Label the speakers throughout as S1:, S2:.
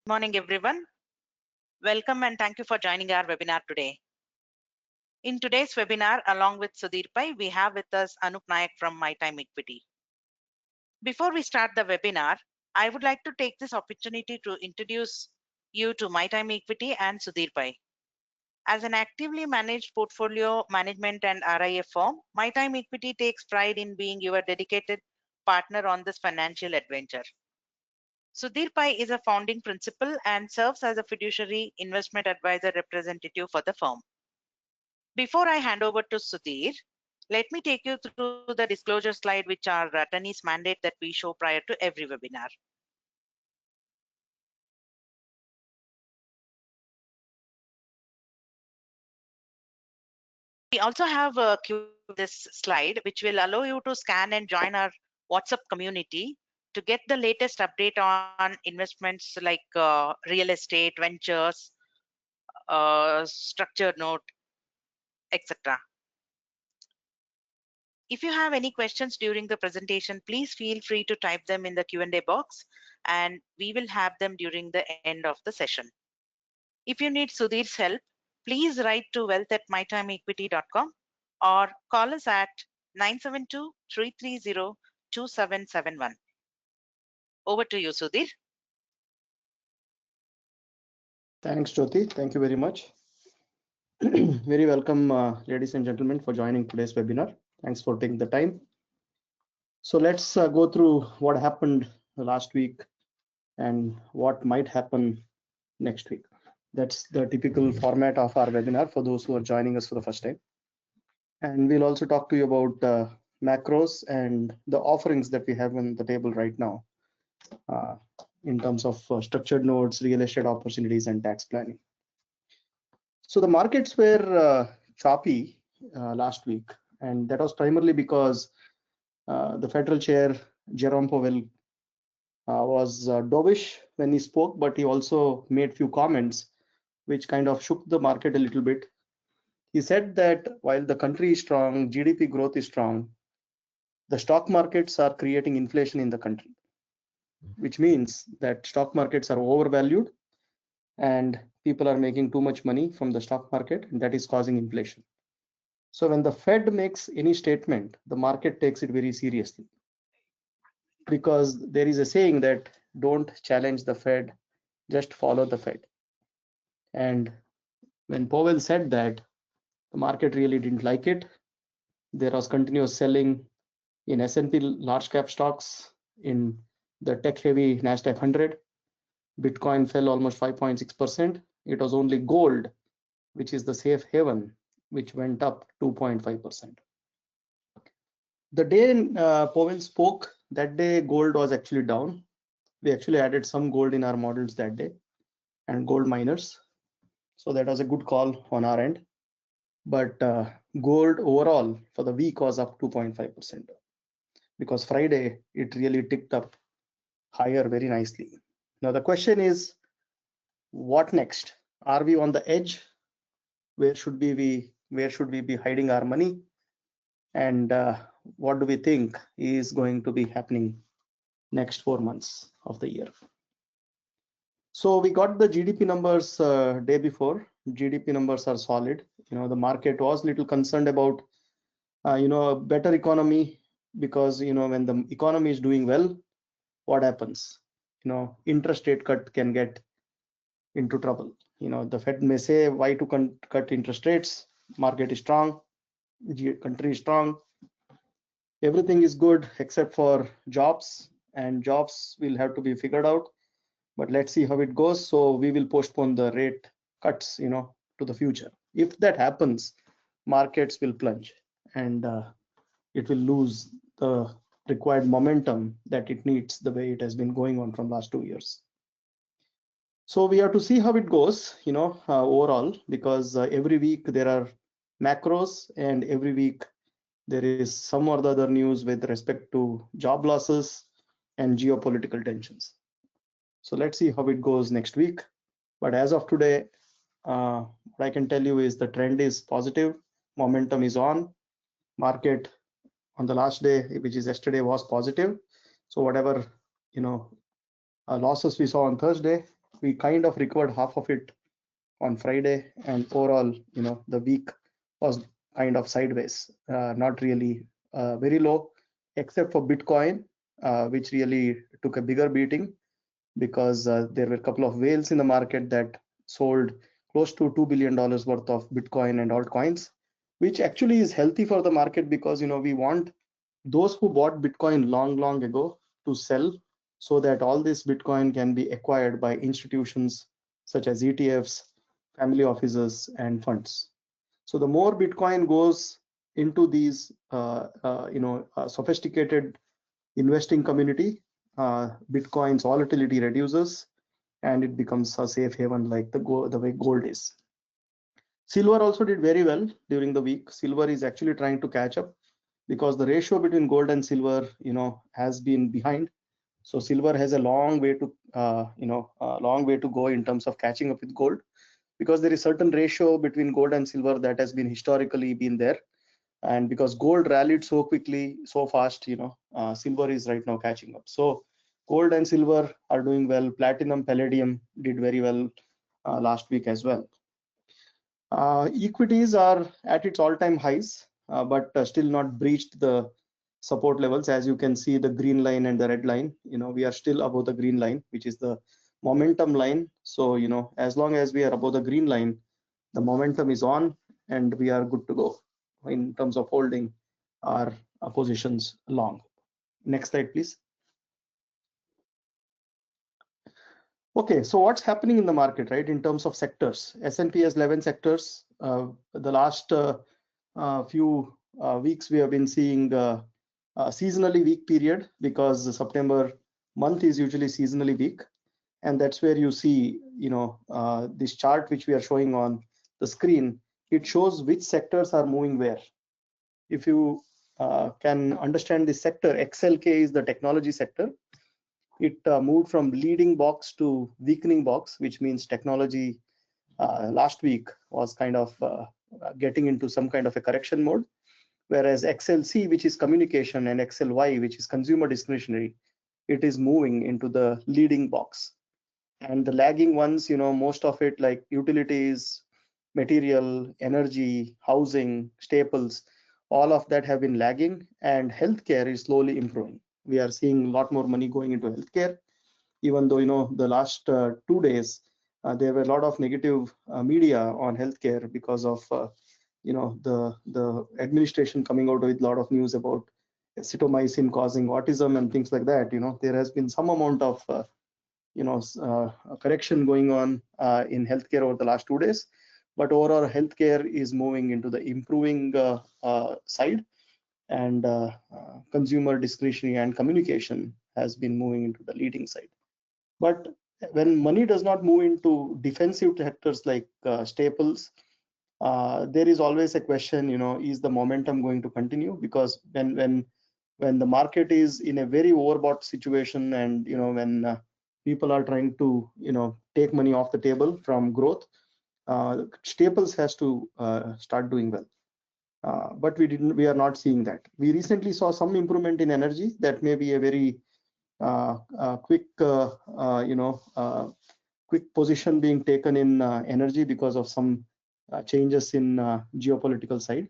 S1: Morning, everyone. Welcome and thank you for joining our webinar today. In today's webinar, along with Sudhir Pai, we have with us Anup Nayak from My Time Equity. Before we start the webinar, I would like to take this opportunity to introduce you to My Time Equity and Sudhir Pai. As an actively managed portfolio management and RIA firm, My Time Equity takes pride in being your dedicated partner on this financial adventure. Sudhir Pai is a founding principal and serves as a fiduciary investment advisor representative for the firm. Before I hand over to Sudhir, let me take you through the disclosure slide, which are attorney's mandate that we show prior to every webinar. We also have a this slide, which will allow you to scan and join our WhatsApp community to get the latest update on investments like real estate, ventures, structured note, etc. If you have any questions during the presentation, please feel free to type them in the Q&A box and we will have them during the end of the session. If you need Sudhir's help, please write to wealth@mytimeequity.com or call us at 972-330-2771. Over to you, Sudhir.
S2: Thanks, Jyoti. Thank you very much. Very welcome, ladies and gentlemen, for joining today's webinar. Thanks for taking the time. So let's go through what happened last week and what might happen next week. That's the typical format of our webinar for those who are joining us for the first time. And we'll also talk to you about macros and the offerings that we have on the table right now in terms of structured notes, real estate opportunities, and tax planning. So the markets were choppy last week, and that was primarily because the Federal Chair Jerome Powell was dovish when he spoke, but he also made few comments which kind of shook the market a little bit. He said that while the country is strong, GDP growth is strong, the stock markets are creating inflation in the country, which means that stock markets are overvalued and people are making too much money from the stock market, and that is causing inflation. So when the Fed makes any statement, the market takes it very seriously, because there is a saying that don't challenge the Fed, just follow the Fed. And when Powell said that, the market really didn't like it. There was continuous selling in S&P large cap stocks, in the tech heavy NASDAQ 100. Bitcoin fell almost 5.6%. It was only gold, which is the safe haven, which went up 2.5%. The day Powell spoke, that day gold was actually down. We actually added some gold in our models that day and gold miners. So that was a good call on our end. But gold overall for the week was up 2.5%, because Friday it really ticked up higher very nicely. Now the question is, what next? Are we on the edge? Where should we be hiding our money? And what do we think is going to be happening next 4 months of the year? So we got the GDP numbers day before. GDP numbers are solid. The market was a little concerned about a better economy, because when the economy is doing well, what happens? Interest rate cut can get into trouble. The Fed may say why to cut interest rates. Market is strong, country is strong, everything is good except for jobs, and jobs will have to be figured out. But let's see how it goes. So we will postpone the rate cuts to the future. If that happens, markets will plunge, and it will lose the required momentum that it needs, the way it has been going on from last 2 years. So we have to see how it goes overall, because every week there are macros, and every week there is some or the other news with respect to job losses and geopolitical tensions. So let's see how it goes next week. But as of today, what I can tell you is the trend is positive, momentum is on. Market on the last day, which is yesterday, was positive. So whatever losses we saw on Thursday, we kind of recovered half of it on Friday, and overall, the week was kind of sideways, not really very low, except for Bitcoin, which really took a bigger beating because there were a couple of whales in the market that sold close to $2 billion worth of Bitcoin and altcoins, which actually is healthy for the market because we want those who bought Bitcoin long ago to sell so that all this Bitcoin can be acquired by institutions such as ETFs, family offices, and funds. So the more Bitcoin goes into these sophisticated investing community, Bitcoin's volatility reduces and it becomes a safe haven like the way gold is. Silver also did very well during the week. Silver is actually trying to catch up because the ratio between gold and silver, has been behind. So silver has a long way to, long way to go in terms of catching up with gold, because there is certain ratio between gold and silver that has been historically been there. And because gold rallied so quickly, so fast, silver is right now catching up. So gold and silver are doing well. Platinum, palladium did very well last week as well. Equities are at its all-time highs, but still not breached the support levels. As you can see, the green line and the red line, we are still above the green line, which is the momentum line. So, as long as we are above the green line, the momentum is on and we are good to go in terms of holding our positions long. Next slide, please. Okay, so what's happening in the market, right? In terms of sectors, S&P has 11 sectors. The last few weeks we have been seeing a seasonally weak period because the September month is usually seasonally weak, and that's where you see, this chart which we are showing on the screen. It shows which sectors are moving where. If you can understand this sector, XLK is the technology sector. It moved from leading box to weakening box, which means technology last week was kind of getting into some kind of a correction mode, whereas XLC, which is communication, and XLY, which is consumer discretionary, it is moving into the leading box. And the lagging ones, most of it like utilities, material, energy, housing, staples, all of that have been lagging, and healthcare is slowly improving. We are seeing a lot more money going into healthcare, even though the last 2 days there were a lot of negative media on healthcare because of the administration coming out with a lot of news about acetomycin causing autism and things like that. There has been some amount of correction going on in healthcare over the last 2 days, but overall healthcare is moving into the improving side, and consumer discretionary and communication has been moving into the leading side. But when money does not move into defensive sectors like staples, there is always a question, is the momentum going to continue? Because when the market is in a very overbought situation, and when people are trying to take money off the table from growth, staples has to start doing well. But we are not seeing that. We recently saw some improvement in energy. That may be a very quick position being taken in energy because of some changes in geopolitical side,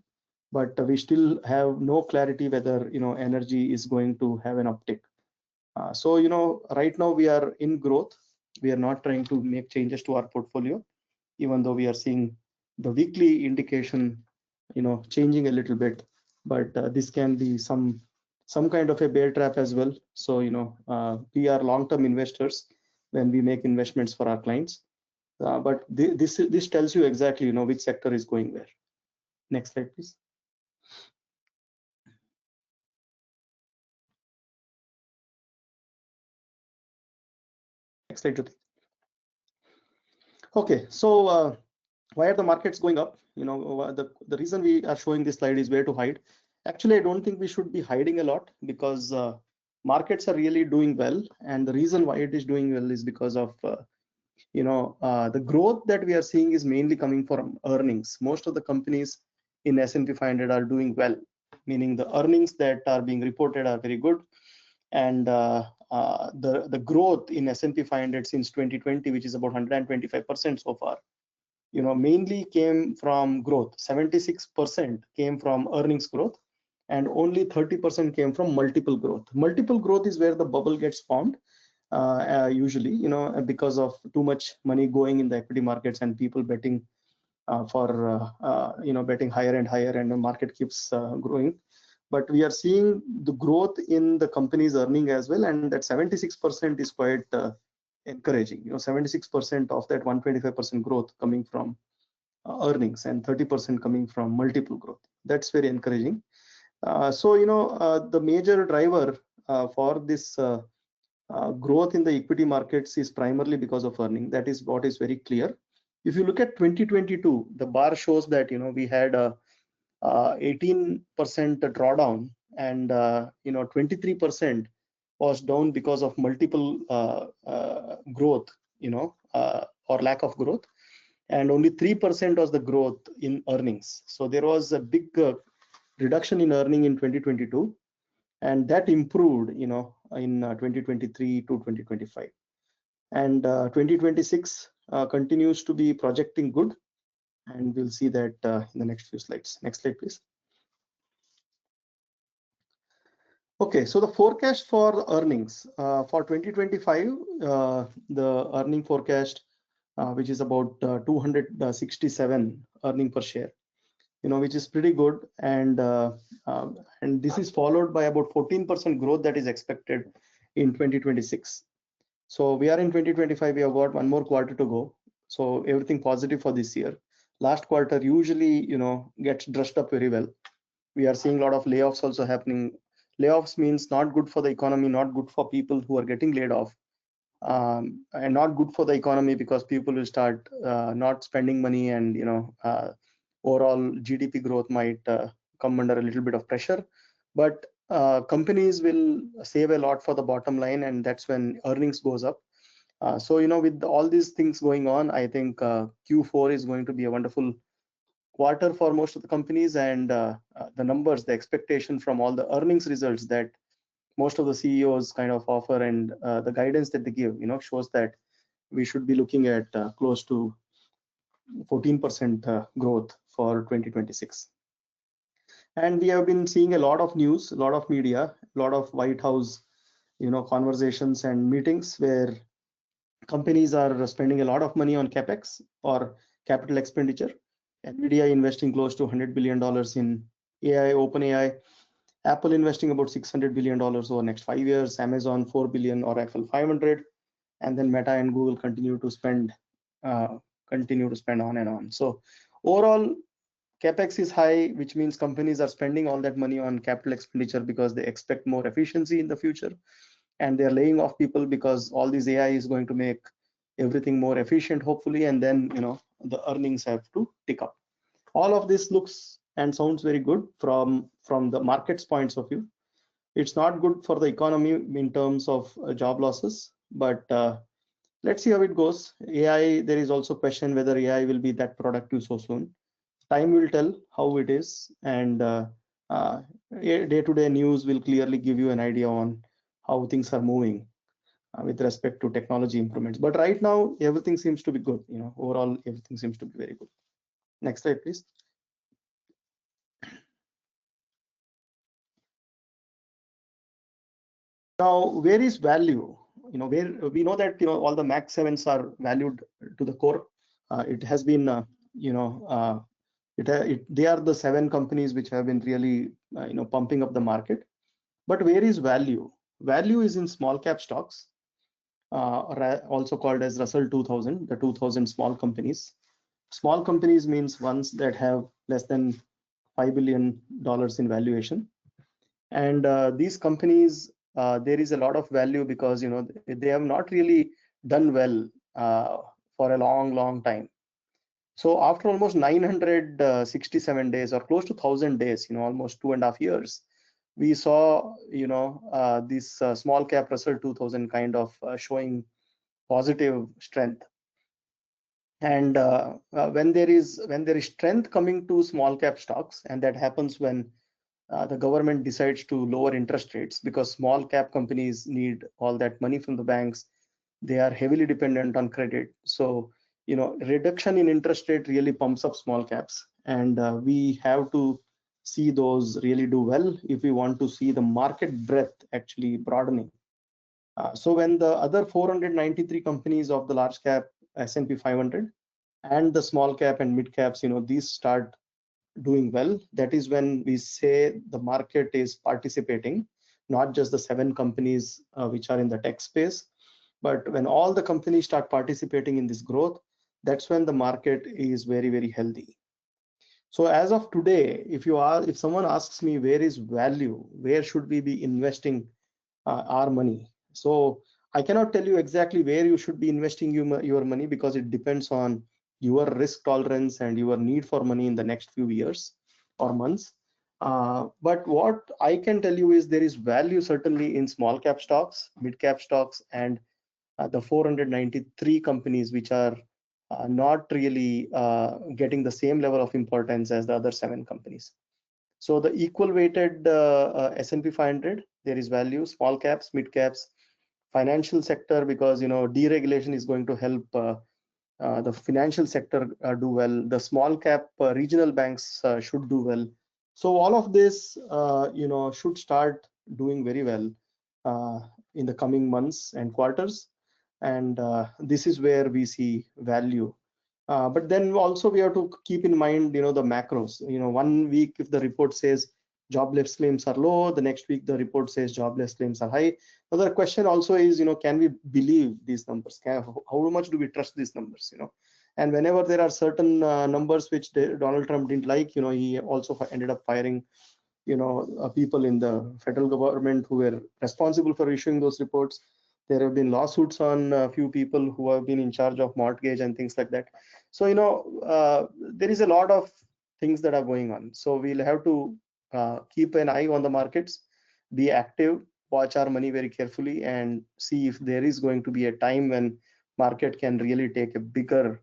S2: but we still have no clarity whether energy is going to have an uptick. So right now we are in growth. We are not trying to make changes to our portfolio, even though we are seeing the weekly indication changing a little bit, but this can be some kind of a bear trap as well. So we are long-term investors when we make investments for our clients, but this tells you exactly which sector is going where. Next slide, please. Next slide, Jyoti. Okay, so why are the markets going up? The reason we are showing this slide is where to hide. Actually, I don't think we should be hiding a lot, because markets are really doing well, and the reason why it is doing well is because of the growth that we are seeing is mainly coming from earnings. Most of the companies in S&P 500 are doing well, meaning the earnings that are being reported are very good, and the growth in S&P 500 since 2020, which is about 125% so far, mainly came from growth. 76% came from earnings growth, and only 30% came from multiple growth. Multiple growth is where the bubble gets formed, usually, because of too much money going in the equity markets and people betting betting higher and higher, and the market keeps growing. But we are seeing the growth in the company's earning as well, and that 76% is quite encouraging. 76% of that 125% growth coming from earnings and 30% coming from multiple growth. That's very encouraging. The major driver for this growth in the equity markets is primarily because of earning. That is what is very clear. If you look at 2022, the bar shows that we had a 18% drawdown, and 23% was down because of multiple growth, or lack of growth, and only 3% was the growth in earnings. So there was a big reduction in earning in 2022, and that improved, in 2023 to 2025, and 2026 continues to be projecting good, and we'll see that in the next few slides. Next slide, please. Okay, so the forecast for earnings for 2025, the earning forecast, which is about 267 earning per share, which is pretty good, and this is followed by about 14% growth that is expected in 2026. So we are in 2025. We have got one more quarter to go, so everything positive for this year. Last quarter usually, gets dressed up very well. We are seeing a lot of layoffs also happening. Layoffs means not good for the economy, not good for people who are getting laid off, and not good for the economy because people will start not spending money, and overall GDP growth might come under a little bit of pressure. But companies will save a lot for the bottom line, and that's when earnings goes up. So with all these things going on, I think Q4 is going to be a wonderful quarter for most of the companies, and the numbers, the expectation from all the earnings results that most of the CEOs kind of offer, and the guidance that they give, shows that we should be looking at close to 14% growth for 2026. And we have been seeing a lot of news, a lot of media, a lot of White House, conversations and meetings where companies are spending a lot of money on capex or capital expenditure. NVIDIA investing close to $100 billion in AI, OpenAI, Apple investing about $600 billion over next 5 years, Amazon $4 billion, Oracle $500, and then Meta and Google continue to spend on and on. So overall, capex is high, which means companies are spending all that money on capital expenditure because they expect more efficiency in the future, and they're laying off people because all this AI is going to make everything more efficient, hopefully, and then the earnings have to tick up. All of this looks and sounds very good from the market's points of view. It's not good for the economy in terms of job losses, but let's see how it goes. AI, there is also question whether AI will be that productive so soon. Time will tell how it is, and day-to-day news will clearly give you an idea on how things are moving with respect to technology improvements. But right now, everything seems to be good. Overall, everything seems to be very good. Next slide, please. Now, where is value? Where we know that all the Mag 7s are valued to the core. It has been they are the 7 companies which have been really pumping up the market. But where is value? Value is in small cap stocks, also called as Russell 2000, the 2000 small companies. Small companies means ones that have less than $5 billion in valuation. And these companies, there is a lot of value because they have not really done well for a long time. So after almost 967 days or close to 1,000 days, almost 2.5 years, we saw this small cap Russell 2000 kind of showing positive strength. And when there is strength coming to small cap stocks, and that happens when the government decides to lower interest rates because small cap companies need all that money from the banks. They are heavily dependent on credit. So, reduction in interest rate really pumps up small caps, and we have to see those really do well if we want to see the market breadth actually broadening. So when the other 493 companies of the large cap S&P 500 and the small cap and mid caps, these start doing well, that is when we say the market is participating, not just the 7 companies which are in the tech space, but when all the companies start participating in this growth, that's when the market is very, very healthy. So as of today, if someone asks me where is value, where should we be investing our money? So I cannot tell you exactly where you should be investing your money because it depends on your risk tolerance and your need for money in the next few years or months. But what I can tell you is there is value certainly in small cap stocks, mid cap stocks, and the 493 companies which are not really getting the same level of importance as the other 7 companies. So the equal weighted S&P 500, there is value, small caps, mid caps, financial sector, because deregulation is going to help the financial sector do well. The small cap regional banks should do well. So all of this, should start doing very well in the coming months and quarters. And this is where we see value. But then also we have to keep in mind, the macros. 1 week if the report says jobless claims are low, the next week the report says jobless claims are high. Another question also is, can we believe these numbers? How much do we trust these numbers? And whenever there are certain numbers which Donald Trump didn't like, he also ended up firing, people in the federal government who were responsible for issuing those reports. There have been lawsuits on a few people who have been in charge of mortgage and things like that. So, there is a lot of things that are going on. So we'll have to keep an eye on the markets, be active, watch our money very carefully, and see if there is going to be a time when market can really take a bigger,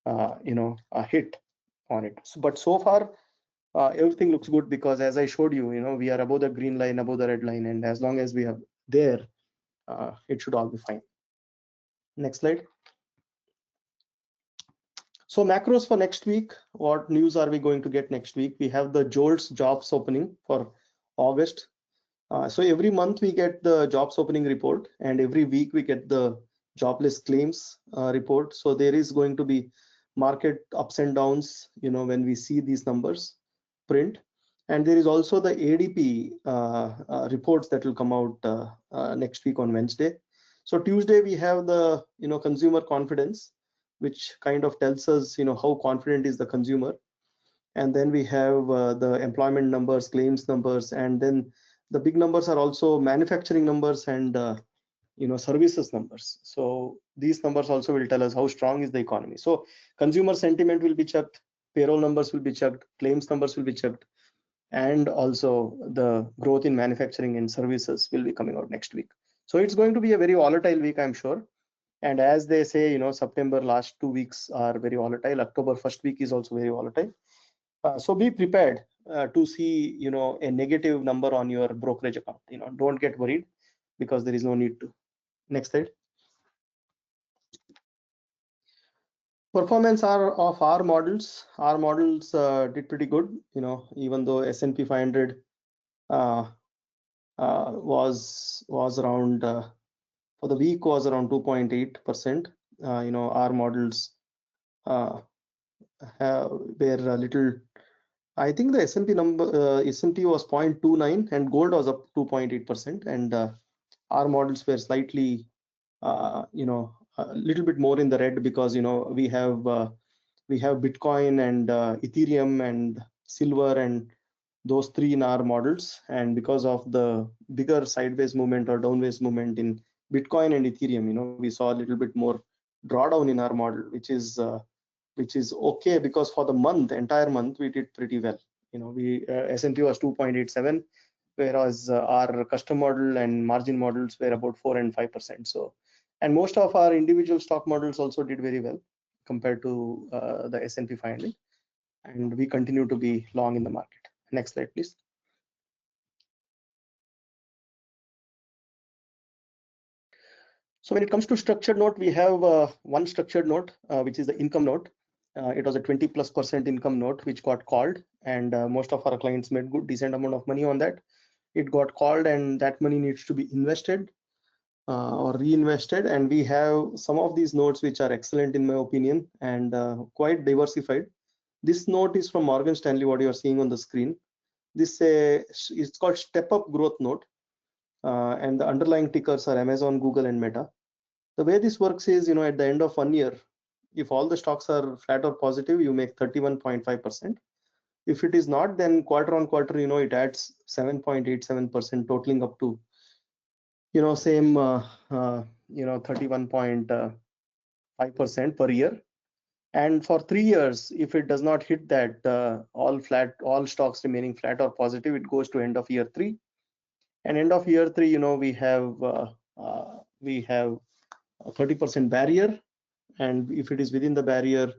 S2: a hit on it. But so far, everything looks good because as I showed you, we are above the green line, above the red line, and as long as we are there, it should all be fine. Next slide. So macros for next week, what news are we going to get next week? We have the JOLTS jobs opening for August. So every month we get the jobs opening report, and every week we get the jobless claims report. So there is going to be market ups and downs, when we see these numbers print. And there is also the ADP reports that will come out next week on Wednesday. So Tuesday we have the consumer confidence, which kind of tells us how confident is the consumer. And then we have the employment numbers, claims numbers, and then the big numbers are also manufacturing numbers and services numbers. So these numbers also will tell us how strong is the economy. So consumer sentiment will be checked, payroll numbers will be checked, claims numbers will be checked, and also the growth in manufacturing and services will be coming out next week. So it's going to be a very volatile week, I'm sure. And as they say, September last 2 weeks are very volatile. October first week is also very volatile. So be prepared to see, a negative number on your brokerage account. Don't get worried because there is no need to. Next slide. Performance of our models. Our models did pretty good. Even though S&P 500 was around for the week was around 2.8%. Our models were a little. I think the S&P number S&P was 0.29 and gold was up 2.8%, and our models were slightly a little bit more in the red because we have Bitcoin and Ethereum and silver and those 3 in our models, and because of the bigger sideways movement or downways movement in Bitcoin and Ethereum, we saw a little bit more drawdown in our model, which is okay because for the entire month we did pretty well. We S&P was 2.87, whereas our custom model and margin models were about 4 and 5%. So, and most of our individual stock models also did very well compared to the S&P 500, and we continue to be long in the market. Next slide, please. So when it comes to structured note, we have one structured note, which is the income note. It was a 20+% income note, which got called, and most of our clients made good decent amount of money on that. It got called, and that money needs to be invested or reinvested. And we have some of these notes which are excellent in my opinion, and quite diversified. This note is from Morgan Stanley, what you are seeing on the screen. This is called Step Up Growth Note, and the underlying tickers are Amazon, Google, and Meta. The way this works is, at the end of 1 year, if all the stocks are flat or positive, you make 31.5%. If it is not, then quarter on quarter, it adds 7.87%, totaling up to, same, 31.5% per year. And for 3 years, if it does not hit that, all stocks remaining flat or positive, it goes to end of year 3. And end of year 3, we have a 30% barrier. And if it is within the barrier,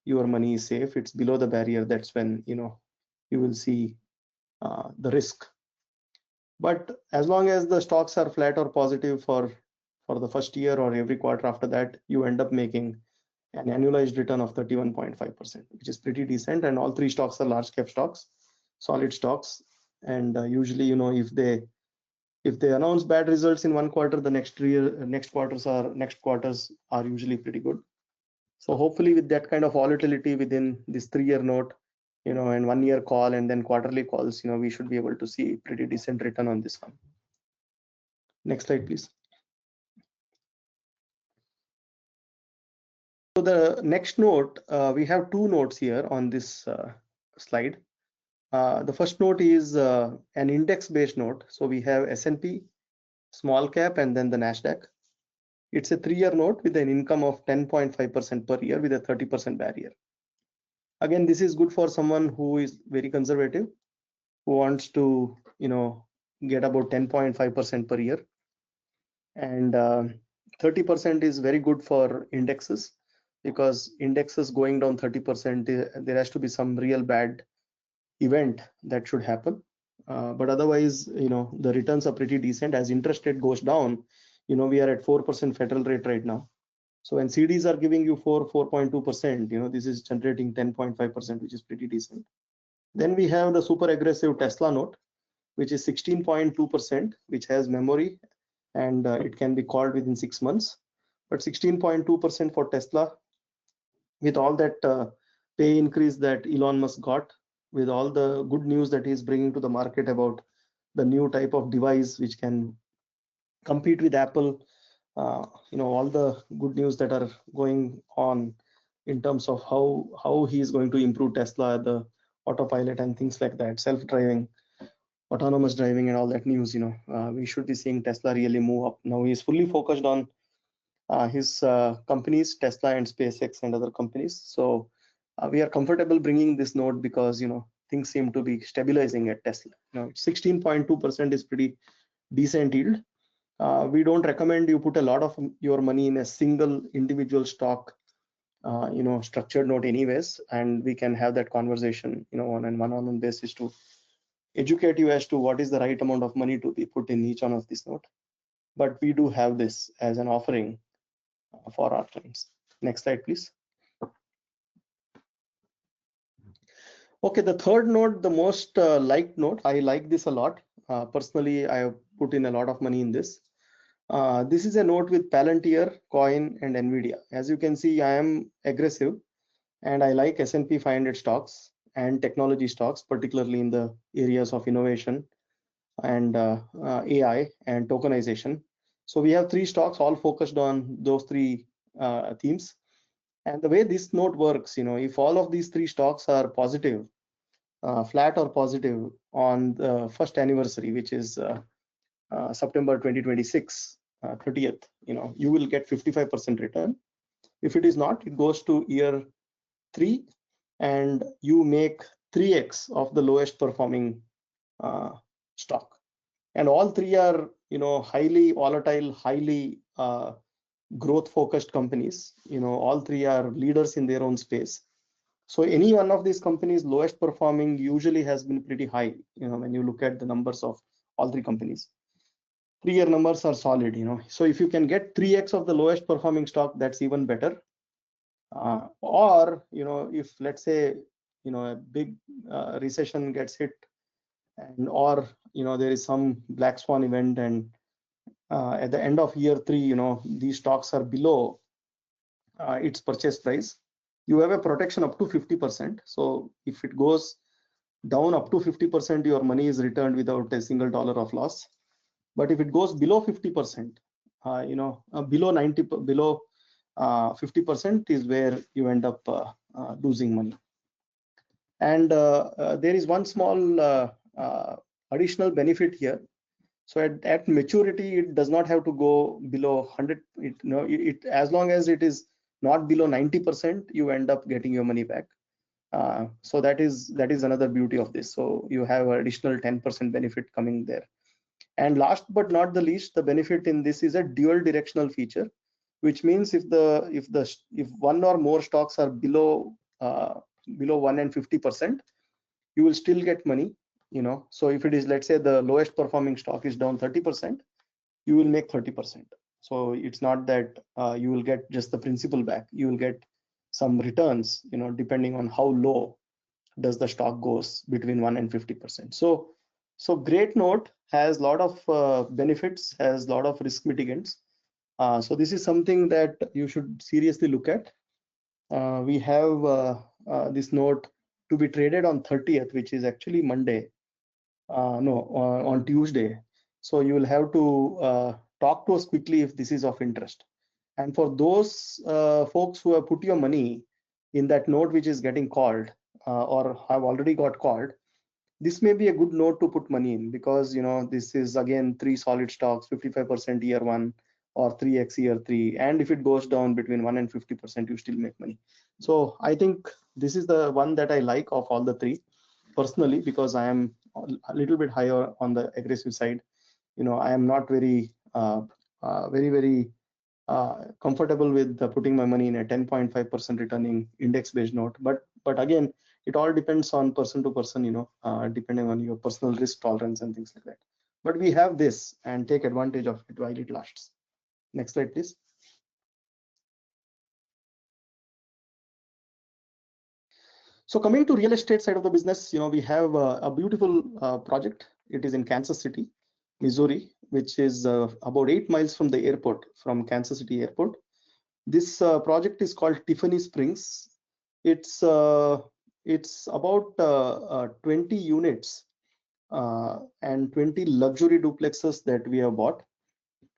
S2: your money is safe. It's below the barrier, that's when you will see the risk. But as long as the stocks are flat or positive for the first year or every quarter after that, you end up making an annualized return of 31.5%, which is pretty decent. And all 3 stocks are large cap stocks, solid stocks. And usually, if they announce bad results in 1 quarter, the next quarters are usually pretty good. So hopefully with that kind of volatility within this 3-year note, and 1 year call and then quarterly calls, we should be able to see pretty decent return on this one. Next slide, please. So the next note, we have 2 notes here on this slide. The first note is an index-based note. So we have S&P, small cap, and then the NASDAQ. It's a 3-year note with an income of 10.5% per year with a 30% barrier. Again, this is good for someone who is very conservative, who wants to, get about 10.5% per year. And 30% is very good for indexes, because indexes going down 30%, there has to be some real bad event that should happen. But otherwise, the returns are pretty decent. As interest rate goes down, we are at 4% federal rate right now. So when CDs are giving you 4.2%, this is generating 10.5%, which is pretty decent. Then we have the super aggressive Tesla note, which is 16.2%, which has memory, and it can be called within 6 months. But 16.2% for Tesla, with all that pay increase that Elon Musk got, with all the good news that he's bringing to the market about the new type of device which can compete with Apple, all the good news that are going on in terms of how he is going to improve Tesla, the autopilot and things like that, self-driving, autonomous driving, and all that news. We should be seeing Tesla really move up. Now he's fully focused on his companies, Tesla and SpaceX and other companies. So we are comfortable bringing this note because things seem to be stabilizing at Tesla. 16.2% is pretty decent yield. We don't recommend you put a lot of your money in a single individual stock, structured note anyways, and we can have that conversation, on a one-on-one basis to educate you as to what is the right amount of money to be put in each one of this note. But we do have this as an offering for our clients. Next slide, please. Okay, the third note, the most liked note. I like this a lot. Personally, I have put in a lot of money in this. This is a note with Palantir, Coin, and Nvidia. As you can see, I am aggressive, and I like S&P 500 stocks and technology stocks, particularly in the areas of innovation and AI and tokenization. So we have 3 stocks all focused on those 3 themes. And the way this note works, if all of these 3 stocks are positive, flat or positive on the first anniversary, which is September 2026, 30th, you will get 55% return. If it is not, it goes to year 3, and you make 3x of the lowest performing stock. And all 3 are, highly volatile, highly growth focused companies. All 3 are leaders in their own space. So any one of these companies lowest performing usually has been pretty high, when you look at the numbers of all 3 companies. 3-year numbers are solid, So if you can get 3x of the lowest performing stock, that's even better. Or, if let's say, a big recession gets hit, and or there is some black swan event, and at the end of year 3, these stocks are below its purchase price, you have a protection up to 50%. So if it goes down up to 50%, your money is returned without a single dollar of loss. But if it goes below 50%, below 90, below 50% is where you end up losing money. And there is one small additional benefit here. So at maturity, it does not have to go below 100. As long as it is not below 90%, you end up getting your money back. So that is another beauty of this. So you have an additional 10% benefit coming there. And last but not the least, the benefit in this is a dual directional feature, which means if one or more stocks are below 1 and 50%, you will still get money. So if it is, let's say, the lowest performing stock is down 30%, you will make 30%. So it's not that you will get just the principal back. You will get some returns, depending on how low does the stock goes between 1 and 50%. So Great Note has a lot of benefits, has a lot of risk mitigants. So this is something that you should seriously look at. We have this note to be traded on 30th, which is actually Monday. On Tuesday. So you will have to talk to us quickly if this is of interest. And for those folks who have put your money in that note which is getting called or have already got called, this may be a good note to put money in, because this is again 3 solid stocks, 55% year 1 or 3x year 3, and if it goes down between 1 and 50%, you still make money. So I think this is the one that I like of all the 3 personally, because I am a little bit higher on the aggressive side. I am not very very comfortable with putting my money in a 10.5% returning index-based note. But again, it all depends on person to person, depending on your personal risk tolerance and things like that. But we have this, and take advantage of it while it lasts. Next slide, please. So coming to real estate side of the business, we have a beautiful project. It is in Kansas City, Missouri, which is about 8 miles from the airport, from Kansas City Airport. This project is called Tiffany Springs. It's about 20 units and 20 luxury duplexes that we have bought.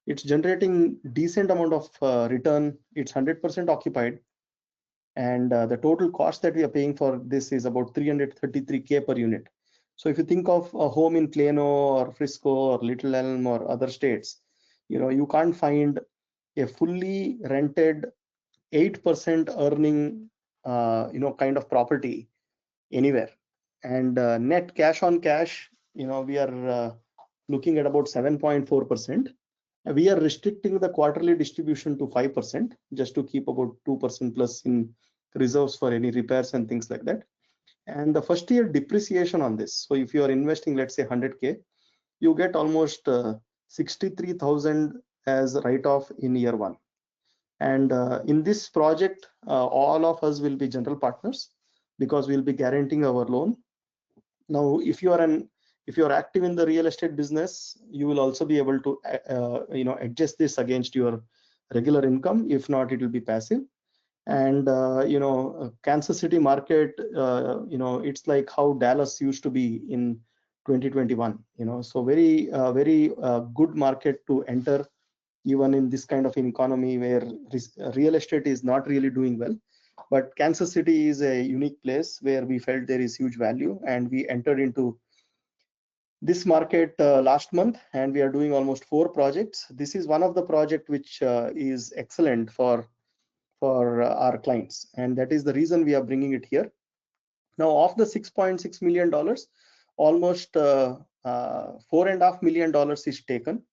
S2: It's generating decent amount of return. It's 100% occupied. And the total cost that we are paying for this is about $333K per unit. So if you think of a home in Plano or Frisco or Little Elm or other states, you can't find a fully rented 8% earning, kind of property anywhere. And net cash on cash, we are looking at about 7.4%. We are restricting the quarterly distribution to 5%, just to keep about 2% plus in reserves for any repairs and things like that. And the first year depreciation on this, so if you are investing, let's say 100K, you get almost 63,000 as write-off in year 1. And in this project, all of us will be general partners, because we'll be guaranteeing our loan. Now, if you are active in the real estate business, you will also be able to adjust this against your regular income. If not, it will be passive. And Kansas City market, it's like how Dallas used to be in 2021. So very good market to enter, even in this kind of an economy where real estate is not really doing well. But Kansas City is a unique place where we felt there is huge value, and we entered into this market last month, and we are doing almost 4 projects. This is one of the project which is excellent for our clients, and that is the reason we are bringing it here. Now, of the $6.6 million, almost $4.5 million is taken.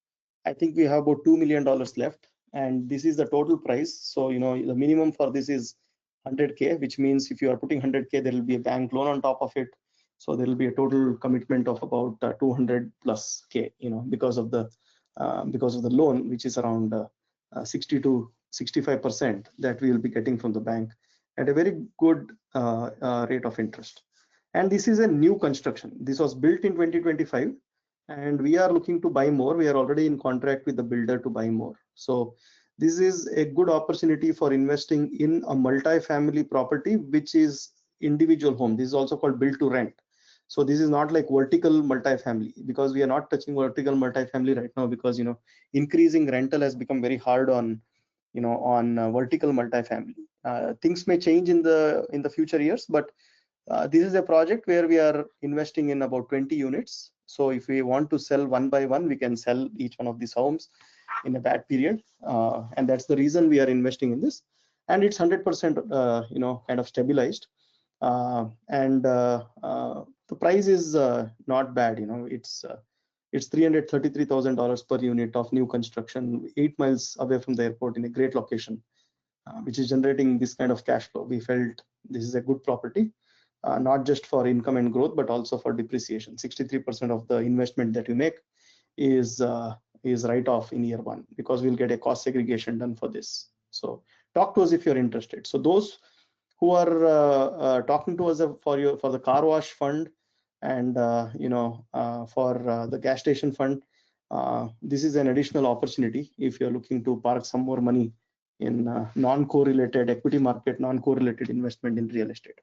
S2: I think we have about $2 million left, and this is the total price. So the minimum for this is 100K, which means if you are putting 100K, there will be a bank loan on top of it. So there will be a total commitment of about 200 plus K, because of the because of the loan, which is around 60 to 65% that we will be getting from the bank at a very good rate of interest. And this is a new construction. This was built in 2025, and we are looking to buy more. We are already in contract with the builder to buy more. So this is a good opportunity for investing in a multi-family property, which is individual home. This is also called build to rent. So this is not like vertical multifamily, because we are not touching vertical multifamily right now, because increasing rental has become very hard on vertical multifamily. Things may change in the future years, but this is a project where we are investing in about 20 units. So if we want to sell one by one, we can sell each one of these homes in a bad period, and that's the reason we are investing in this. And it's 100% kind of stabilized, and the price is not bad. It's $333,000 per unit of new construction, 8 miles away from the airport in a great location, which is generating this kind of cash flow. We felt this is a good property, not just for income and growth, but also for depreciation. 63% of the investment that you make is write off in year one, because we'll get a cost segregation done for this. So talk to us if you're interested. So those who are talking to us for the car wash fund and for the gas station fund, this is an additional opportunity if you're looking to park some more money in non-correlated equity market, non-correlated investment in real estate.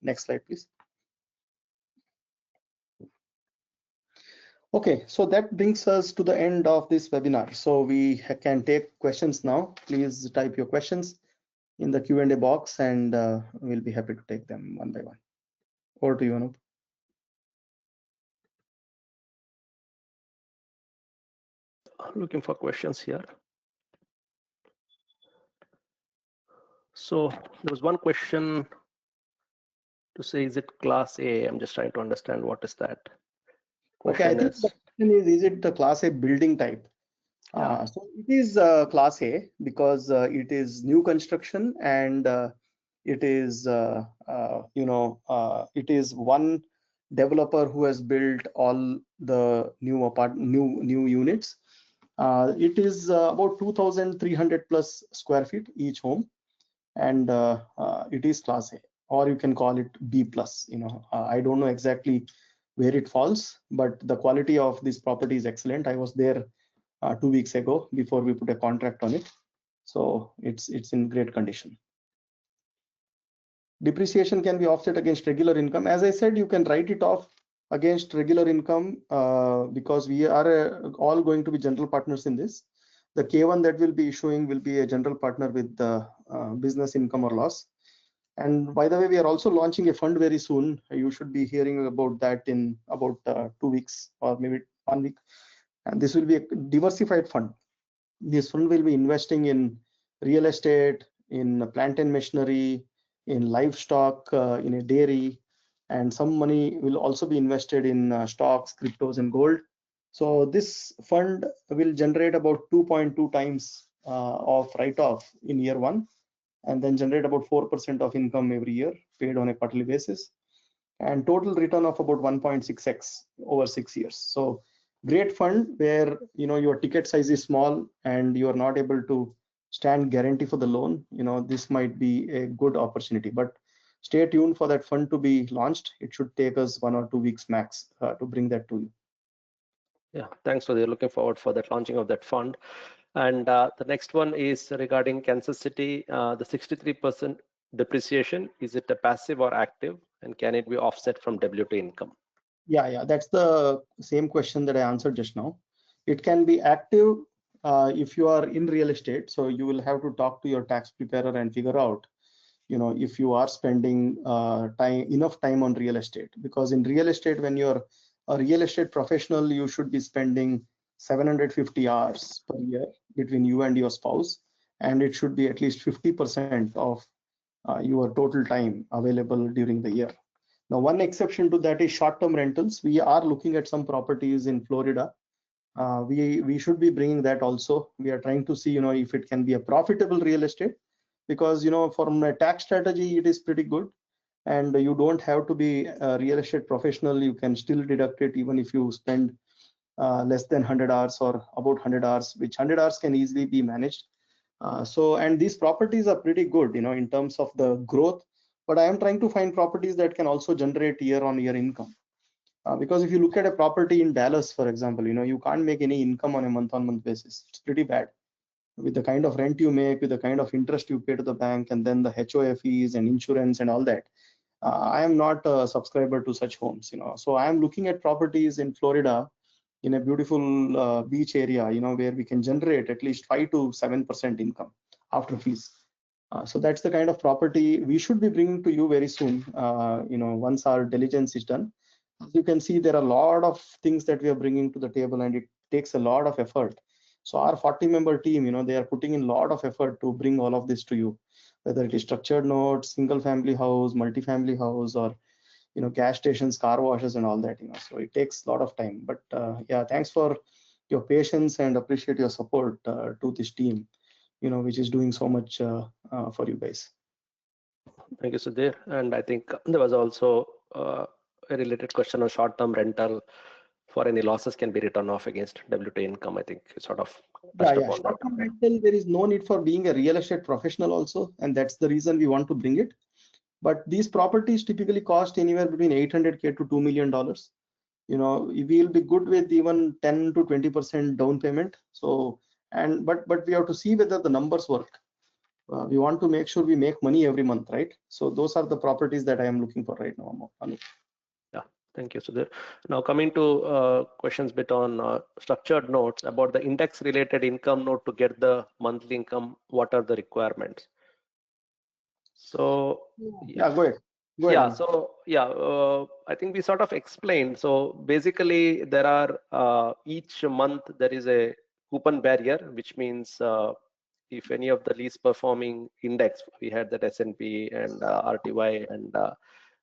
S2: Next slide, please. Okay, so that brings us to the end of this webinar. So we can take questions now. Please type your questions in the Q&A box, and we'll be happy to take them one by one. Over to you, Anup.
S3: Looking for questions here. So there was one question to say, is it Class A? I'm just trying to understand what is that.
S2: Okay, I think the question is it the Class A building type?
S3: Yeah.
S2: So it is Class A because it is new construction, and it is it is one developer who has built all the new units. It is about 2,300 plus square feet each home, and it is Class A, or you can call it B plus. I don't know exactly where it falls, but the quality of this property is excellent. I was there 2 weeks ago before we put a contract on it, so it's in great condition. Depreciation can be offset against regular income. As I said, you can write it off against regular income because we are all going to be general partners in this. The K1 that we'll be issuing will be a general partner with the business income or loss. And by the way, we are also launching a fund very soon. You should be hearing about that in about 2 weeks or maybe 1 week. And this will be a diversified fund. This fund will be investing in real estate, in plant and machinery, in livestock, in a dairy, and some money will also be invested in stocks, cryptos, and gold. So this fund will generate about 2.2 times of write-off in year one, and then generate about 4% of income every year paid on a quarterly basis, and total return of about 1.6x over 6 years. So great fund where your ticket size is small and you are not able to stand guarantee for the loan. This might be a good opportunity, but stay tuned for that fund to be launched. It should take us 1 or 2 weeks max to bring that to you.
S3: Yeah, thanks for looking forward for that launching of that fund. And the next one is regarding Kansas City, the 63% depreciation. Is it a passive or active, and can it be offset from WT income?
S2: Yeah, that's the same question that I answered just now. It can be active if you are in real estate. So you will have to talk to your tax preparer and figure out, if you are spending enough time on real estate. Because in real estate, when you're a real estate professional, you should be spending 750 hours per year between you and your spouse, and it should be at least 50% of your total time available during the year. Now, one exception to that is short-term rentals. We are looking at some properties in Florida. We should be bringing that also. We are trying to see, if it can be a profitable real estate, because from a tax strategy, it is pretty good, and you don't have to be a real estate professional. You can still deduct it even if you spend less than 100 hours or about 100 hours, which 100 hours can easily be managed. And these properties are pretty good, in terms of the growth, but I am trying to find properties that can also generate year-on-year income. Because if you look at a property in Dallas, for example, you can't make any income on a month-on-month basis. It's pretty bad. With the kind of rent you make, with the kind of interest you pay to the bank, and then the HOA fees and insurance and all that, I am not a subscriber to such homes. So I am looking at properties in Florida, in a beautiful beach area, where we can generate at least 5 to 7% income after fees. So that's the kind of property we should be bringing to you very soon. Once our diligence is done. As you can see, there are a lot of things that we are bringing to the table, and it takes a lot of effort. So our 40-member team, they are putting in a lot of effort to bring all of this to you, whether it is structured notes, single family house, multi-family house, or gas stations, car washes, and all that. So it takes a lot of time. But yeah, thanks for your patience and appreciate your support to this team, which is doing so much for you guys.
S3: Thank you, Sudhir. And I think there was also a related question on short-term rental. For any losses can be written off against W2 income. I think you sort of touched upon that.
S2: Short-term rental, there is no need for being a real estate professional also, and that's the reason we want to bring it. But these properties typically cost anywhere between $800K to $2 million. We'll be good with even 10 to 20% down payment. So, but we have to see whether the numbers work. We want to make sure we make money every month, right? So those are the properties that I am looking for right now.
S3: Yeah, thank you, Sudhir. Now coming to questions bit on structured notes about the index related income note to get the monthly income. What are the requirements? So
S2: yeah, go ahead.
S3: Yeah, so yeah, I think we sort of explained. So basically, there are each month there is a coupon barrier, which means if any of the least performing index, we had that S&P and RTY and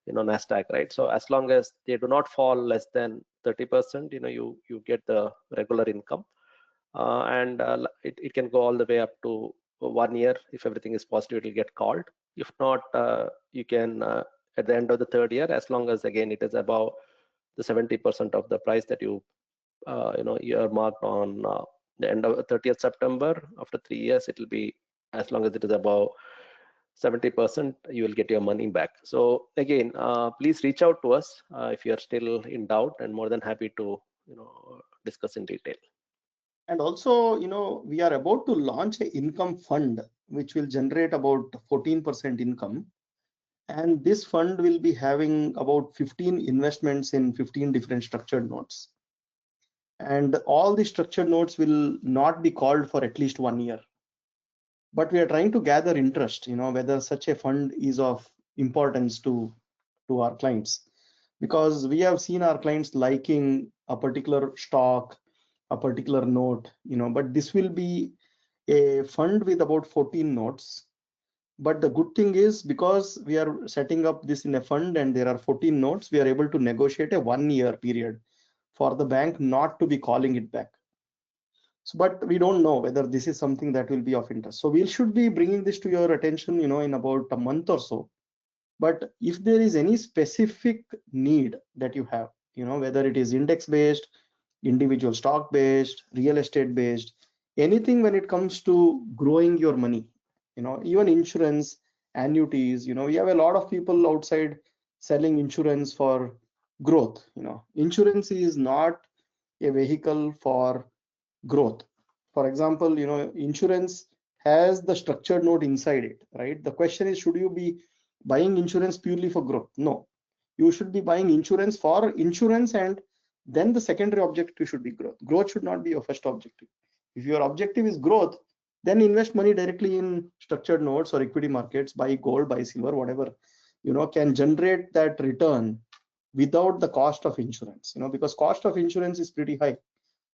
S3: Nasdaq, right? So as long as they do not fall less than 30%, you get the regular income, and it can go all the way up to 1 year. If everything is positive, it will get called. If not, you can at the end of the third year, as long as again it is above the 70% of the price that you earmarked on the end of 30th September. After 3 years, it will be, as long as it is above 70%, you will get your money back. So again, please reach out to us if you are still in doubt, and more than happy to discuss in detail.
S2: And also, we are about to launch an income fund which will generate about 14% income. And this fund will be having about 15 investments in 15 different structured notes. And all the structured notes will not be called for at least 1 year. But we are trying to gather interest, whether such a fund is of importance to our clients. Because we have seen our clients liking a particular stock, a particular note, but this will be a fund with about 14 notes. But the good thing is, because we are setting up this in a fund and there are 14 notes, we are able to negotiate a 1 year period for the bank not to be calling it back. So, but we don't know whether this is something that will be of interest. So we should be bringing this to your attention, in about a month or so. But if there is any specific need that you have, whether it is index based, individual stock based, real estate based, anything when it comes to growing your money, even insurance, annuities, we have a lot of people outside selling insurance for growth. Insurance is not a vehicle for growth. For example, insurance has the structured note inside it, right? The question is, should you be buying insurance purely for growth? No, you should be buying insurance for insurance, and then the secondary objective should be growth. Growth should not be your first objective. If your objective is growth, then invest money directly in structured notes or equity markets, buy gold, buy silver, whatever, can generate that return without the cost of insurance, because cost of insurance is pretty high.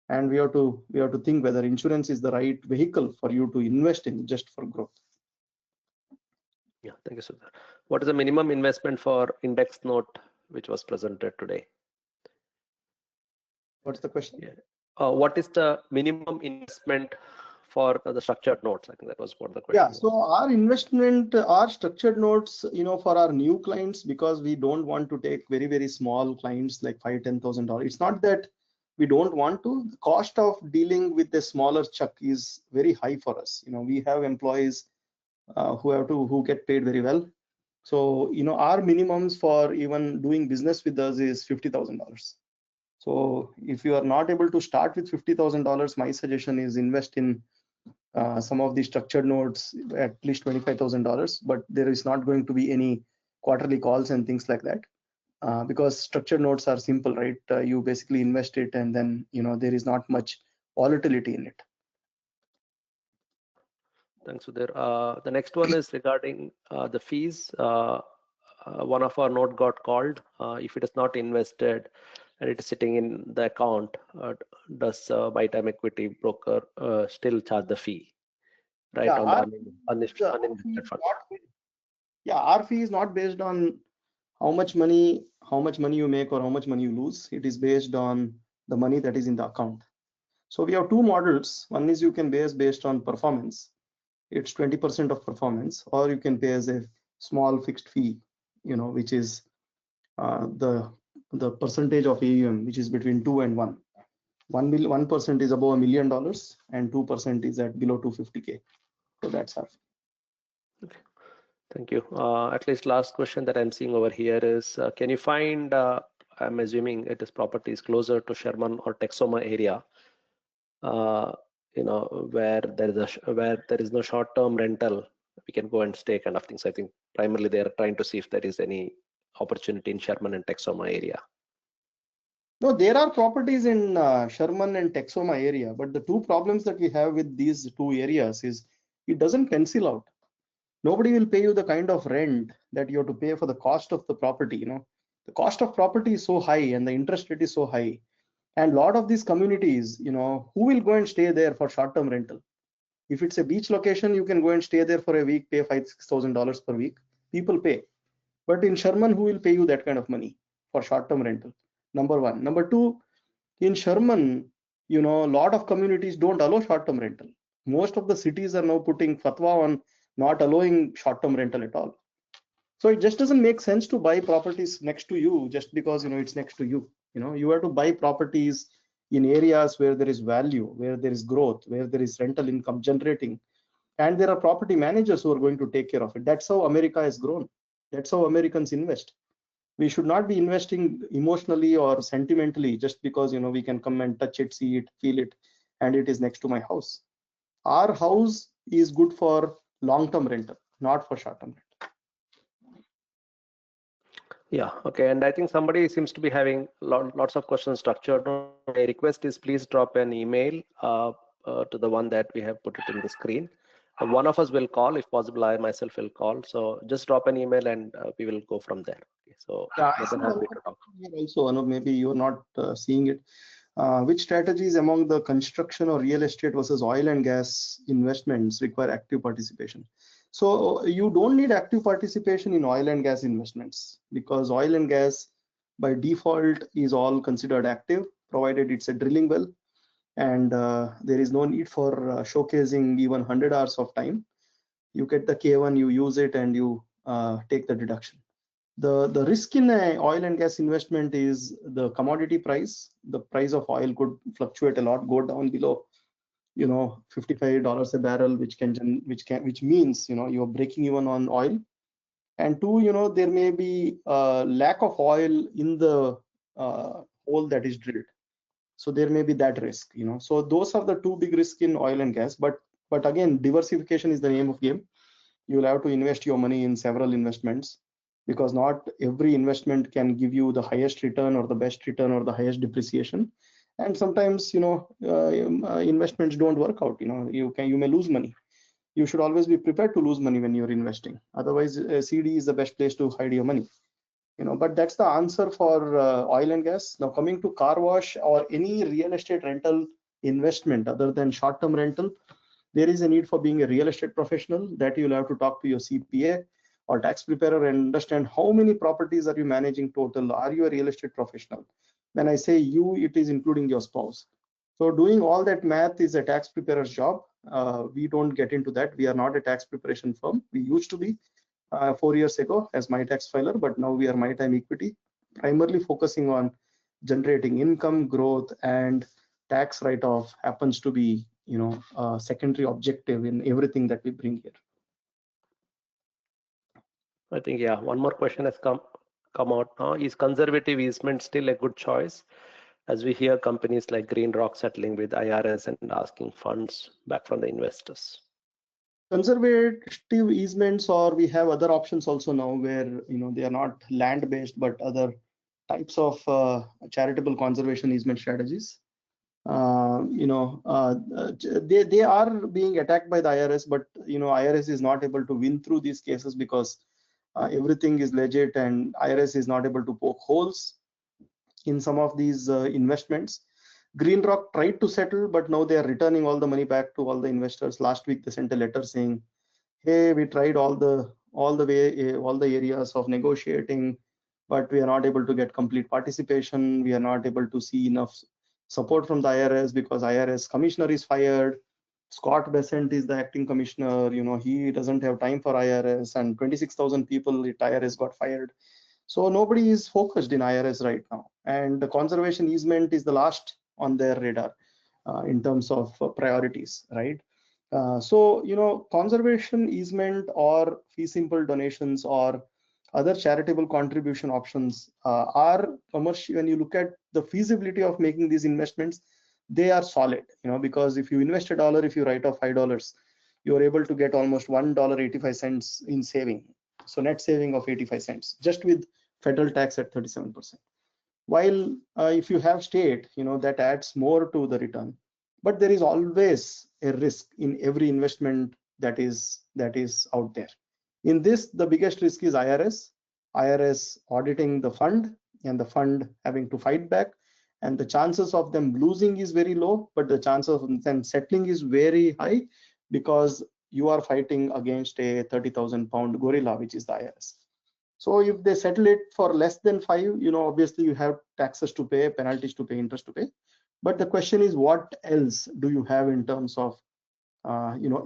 S2: And we have to think whether insurance is the right vehicle for you to invest in just for growth.
S3: Yeah, thank you, Sudhir. What is the minimum investment for index note which was presented today?
S2: What's the question?
S3: Yeah. What is the minimum investment for the structured notes? I think that was what the question was.
S2: So our investment, our structured notes, for our new clients, because we don't want to take very, very small clients like $5,000, $10,000. It's not that we don't want to. The cost of dealing with a smaller chuck is very high for us. We have employees who get paid very well. So our minimums for even doing business with us is $50,000. So if you are not able to start with $50,000, my suggestion is invest in some of the structured notes at least $25,000, but there is not going to be any quarterly calls and things like that. Because structured notes are simple, right? You basically invest it, and then there is not much volatility in it.
S3: Thanks, Sudhir. The next one is regarding the fees. One of our note got called. If it is not invested and it is sitting in the account, does MyTime Equity broker still charge the fee? Right,
S2: Yeah,
S3: on the uninvested fund.
S2: Yeah, our fee is not based on how much money you make or how much money you lose. It is based on the money that is in the account. So we have two models. One is you can base based on performance. It's 20% of performance, or you can pay as a small fixed fee, which is the percentage of AUM, which is between 2 and 1. 1% is above $1 million, and 2% is at below 250K. So that's our.
S3: Okay. Thank you. At least last question that I'm seeing over here is, can you find, I'm assuming it is properties closer to Sherman or Texoma area, where there is no short-term rental, we can go and stay kind of things. I think primarily they are trying to see if there is any opportunity in Sherman and Texoma area.
S2: No, there are properties in Sherman and Texoma area, but the two problems that we have with these two areas is it doesn't pencil out. Nobody will pay you the kind of rent that you have to pay for the cost of the property. The cost of property is so high and the interest rate is so high. And a lot of these communities, who will go and stay there for short-term rental? If it's a beach location, you can go and stay there for a week, pay $5,000-6,000 per week. People pay. But in Sherman, who will pay you that kind of money for short-term rental? Number one. Number two, in Sherman, a lot of communities don't allow short-term rental. Most of the cities are now putting fatwa on not allowing short-term rental at all. So it just doesn't make sense to buy properties next to you just because it's next to you. You have to buy properties in areas where there is value, where there is growth, where there is rental income generating, and there are property managers who are going to take care of it. That's how America has grown. That's how Americans invest. We should not be investing emotionally or sentimentally just because we can come and touch it, see it, feel it, and it is next to my house. Our house is good for long-term rental, not for short-term rental.
S3: Yeah, okay. And I think somebody seems to be having lots of questions structured. My request is please drop an email to the one that we have put it in the screen. One of us will call, if possible, I myself will call. So just drop an email and we will go from there. Okay, so
S2: also, maybe you're not seeing it. Which strategies among the construction or real estate versus oil and gas investments require active participation? So you don't need active participation in oil and gas investments because oil and gas by default is all considered active, provided it's a drilling well, and there is no need for showcasing even 100 hours of time. You get the K1, you use it, and you take the deduction. The risk in a oil and gas investment is the commodity price. The price of oil could fluctuate a lot, go down below $55 a barrel, which means you're breaking even on oil. And two, there may be a lack of oil in the hole that is drilled, so there may be that risk. So those are the two big risks in oil and gas. But again, diversification is the name of game. You will have to invest your money in several investments because not every investment can give you the highest return or the best return or the highest depreciation. And sometimes investments don't work out. You may lose money. You should always be prepared to lose money when you're investing. Otherwise, CD is the best place to hide your money. But that's the answer for oil and gas. Now coming to car wash or any real estate rental investment other than short-term rental, there is a need for being a real estate professional that you'll have to talk to your CPA or tax preparer and understand how many properties are you managing total. Are you a real estate professional? When I say you, it is including your spouse. So doing all that math is a tax preparer's job. We don't get into that. We are not a tax preparation firm. We used to be 4 years ago as MyTax Filer, but now we are MyTime Equity, primarily focusing on generating income growth, and tax write-off happens to be, a secondary objective in everything that we bring here.
S3: I think, yeah, one more question has come out now. Is conservative easement still a good choice? As we hear companies like Greenrock settling with IRS and asking funds back from the investors.
S2: Conservative easements, or we have other options also now where, they are not land-based, but other types of charitable conservation easement strategies. They are being attacked by the IRS, but IRS is not able to win through these cases because everything is legit, and IRS is not able to poke holes in some of these investments. Greenrock tried to settle, but now they are returning all the money back to all the investors. Last week they sent a letter saying, hey, we tried all the areas of negotiating, but we are not able to get complete participation. We are not able to see enough support from the IRS because IRS commissioner is fired. Scott Bessent is the acting commissioner. He doesn't have time for IRS, and 26,000 people at IRS got fired. So nobody is focused in IRS right now, and the conservation easement is the last on their radar in terms of priorities, right? So conservation easement or fee simple donations or other charitable contribution options are commercial. When you look at the feasibility of making these investments, they are solid, because if you invest $1, if you write off $5, you are able to get almost $1.85 in saving. So net saving of 85 cents just with federal tax at 37%. While if you have state, that adds more to the return, but there is always a risk in every investment that is out there. In this, the biggest risk is IRS auditing the fund and the fund having to fight back, and the chances of them losing is very low, but the chances of them settling is very high because you are fighting against a 30,000 pound gorilla, which is the IRS. So if they settle it for less than 5, obviously you have taxes to pay, penalties to pay, interest to pay. But the question is, what else do you have in terms of,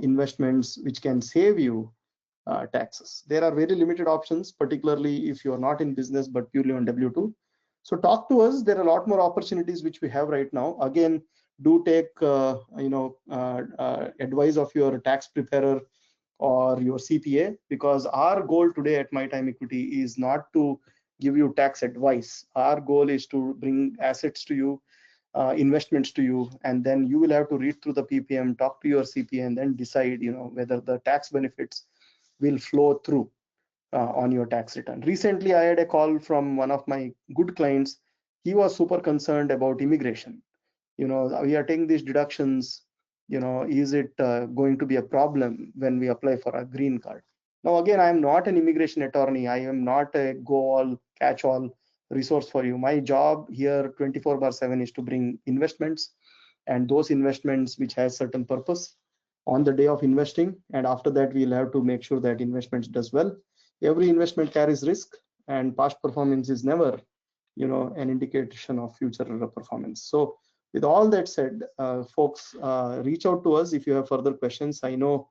S2: investments which can save you taxes? There are very limited options, particularly if you are not in business but purely on W2. So talk to us. There are a lot more opportunities which we have right now. Again, do take advice of your tax preparer or your CPA, because our goal today at My Time Equity is not to give you tax advice. Our goal is to bring assets to you, investments to you, and then you will have to read through the PPM, talk to your CPA, and then decide, whether the tax benefits will flow through on your tax return. Recently, I had a call from one of my good clients. He was super concerned about immigration. We are taking these deductions. Is it going to be a problem when we apply for a green card? Now, again, I am not an immigration attorney. I am not a go-all, catch-all resource for you. My job here 24/7 is to bring investments, and those investments which has certain purpose on the day of investing, and after that we'll have to make sure that investments does well. Every investment carries risk, and past performance is never an indication of future performance. So with all that said, folks, reach out to us if you have further questions. I know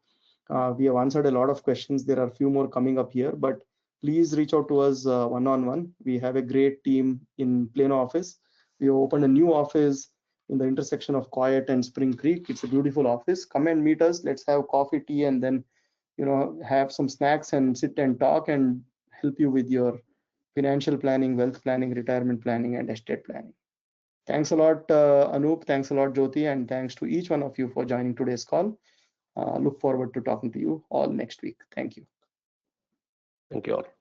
S2: we have answered a lot of questions. There are a few more coming up here, but please reach out to us one-on-one. We have a great team in Plano office. We opened a new office in the intersection of Coyote and Spring Creek. It's a beautiful office. Come and meet us. Let's have coffee, tea, and then have some snacks and sit and talk and help you with your financial planning, wealth planning, retirement planning, and estate planning. Thanks a lot, Anup. Thanks a lot, Jyoti, and thanks to each one of you for joining today's call. Look forward to talking to you all next week. Thank you.
S3: Thank you all.